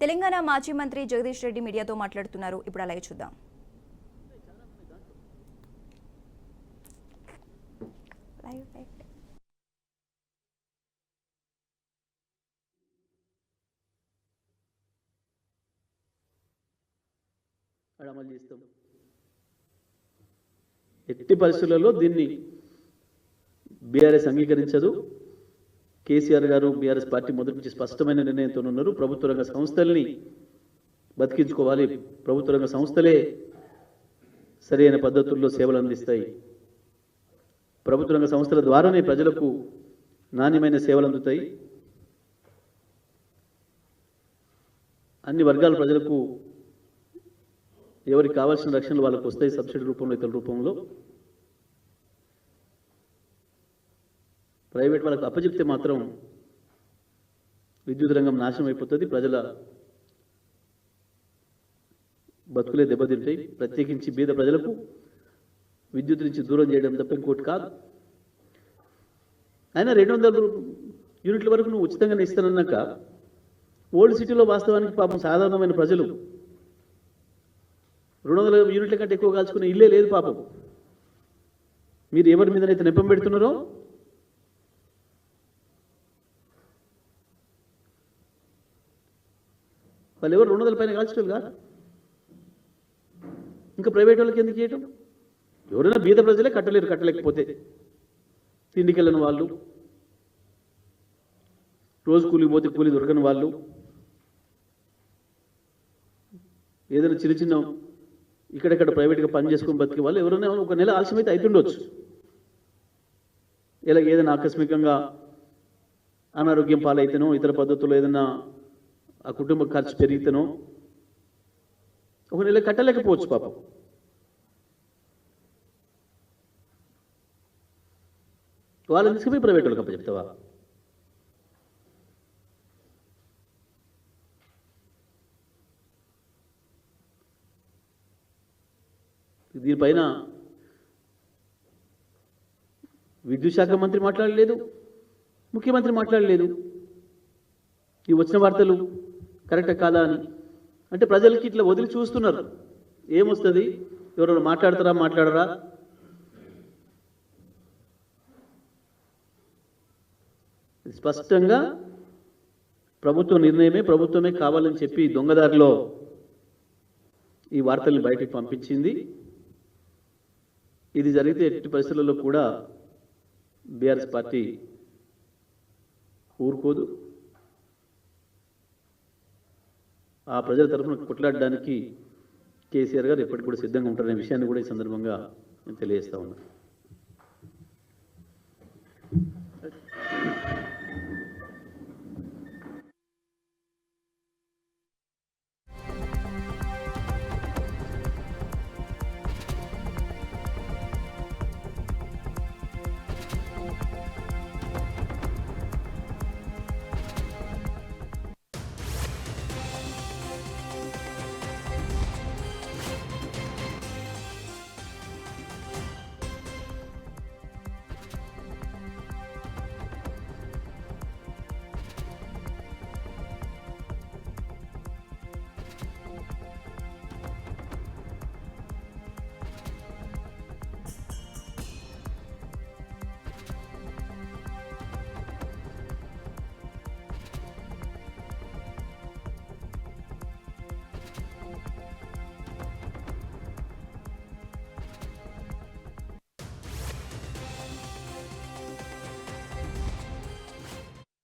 తెలంగాణ మాజీ మంత్రి జగదీష్ రెడ్డి మీడియాతో మాట్లాడుతున్నారు. ఇప్పుడు అలాగే చూద్దాం. అమలు చేస్తాం. ఎట్టి పరిస్థితులలో దీన్ని బీఆర్ఎస్ అంగీకరించదు. కేసీఆర్ గారు బీఆర్ఎస్ పార్టీ మొదటి నుంచి స్పష్టమైన నిర్ణయంతో ఉన్నారు. ప్రభుత్వ రంగ సంస్థల్ని బతికించుకోవాలి, ప్రభుత్వ రంగ సంస్థలే సరైన పద్ధతుల్లో సేవలు అందిస్తాయి, ప్రభుత్వ రంగ సంస్థల ద్వారానే ప్రజలకు నాణ్యమైన సేవలు అందుతాయి, అన్ని వర్గాల ప్రజలకు ఎవరికి కావాల్సిన రక్షణలు వాళ్ళకు వస్తాయి, సబ్సిడీ రూపంలో ఇతర రూపంలో. ప్రైవేట్ వాళ్ళకు అప్పచెప్తే మాత్రం విద్యుత్ రంగం నాశనం అయిపోతుంది, ప్రజల బతుకులే దెబ్బతింటాయి. ప్రత్యేకించి బీద ప్రజలకు విద్యుత్ నుంచి దూరం చేయడం తప్ప ఇంకోటి కాదు. అయినా 200 యూనిట్ల వరకు నువ్వు ఉచితంగానే ఇస్తానన్నాక ఓల్డ్ సిటీలో వాస్తవానికి పాపం సాధారణమైన ప్రజలు 200 యూనిట్ల కంటే ఎక్కువ కాల్చుకునే ఇల్లే లేదు పాపం. మీరు ఎవరి మీదనైతే నెపం పెడుతున్నారో వాళ్ళు ఎవరు 200 పైన కాల్చడం కాదు. ఇంకా ప్రైవేట్ వాళ్ళకి ఎందుకు చేయటం? ఎవరైనా బీద ప్రజలే కట్టలేకపోతే తిండికి వెళ్ళని వాళ్ళు, రోజు కూలికి పోతే కూలి దొరకని వాళ్ళు, ఏదైనా చిన్న చిన్న ఇక్కడెక్కడ ప్రైవేట్గా పని చేసుకుని బతికే వాళ్ళు ఎవరైనా ఒక నెల ఆలస్యమైతే అవుతుండొచ్చు. ఇలా ఏదైనా ఆకస్మికంగా అనారోగ్యం పాలైతేనో ఇతర పద్ధతుల్లో ఏదైనా ఆ కుటుంబ ఖర్చు పెరిగితేనో ఒక నెల కట్టలేకపోవచ్చు పాపం. వాళ్ళని తీసుకుపోయి ప్రైవేట్ వాళ్ళకి అప్పచెప్తావా? దీనిపైన విద్యుత్ శాఖ మంత్రి మాట్లాడలేదు, ముఖ్యమంత్రి మాట్లాడలేదు. ఈ వచ్చిన వార్తలు కరెక్టా కాదా అని అంటే ప్రజలకి ఇట్లా వదిలి చూస్తున్నారు. ఏమొస్తుంది, ఎవరైనా మాట్లాడతారా మాట్లాడరా? స్పష్టంగా ప్రభుత్వ నిర్ణయమే, ప్రభుత్వమే కావాలని చెప్పి దొంగదారిలో ఈ వార్తల్ని బయటికి పంపించింది. ఇది జరిగితే ఎట్టి పరిస్థితులలో కూడా బీఆర్ఎస్ పార్టీ ఊరుకోదు. ఆ ప్రజల తరఫున కొట్లాడడానికి కేసీఆర్ గారు ఎప్పటికి కూడా సిద్ధంగా ఉంటారనే విషయాన్ని కూడా ఈ సందర్భంగా నేను తెలియజేస్తా ఉన్నాను.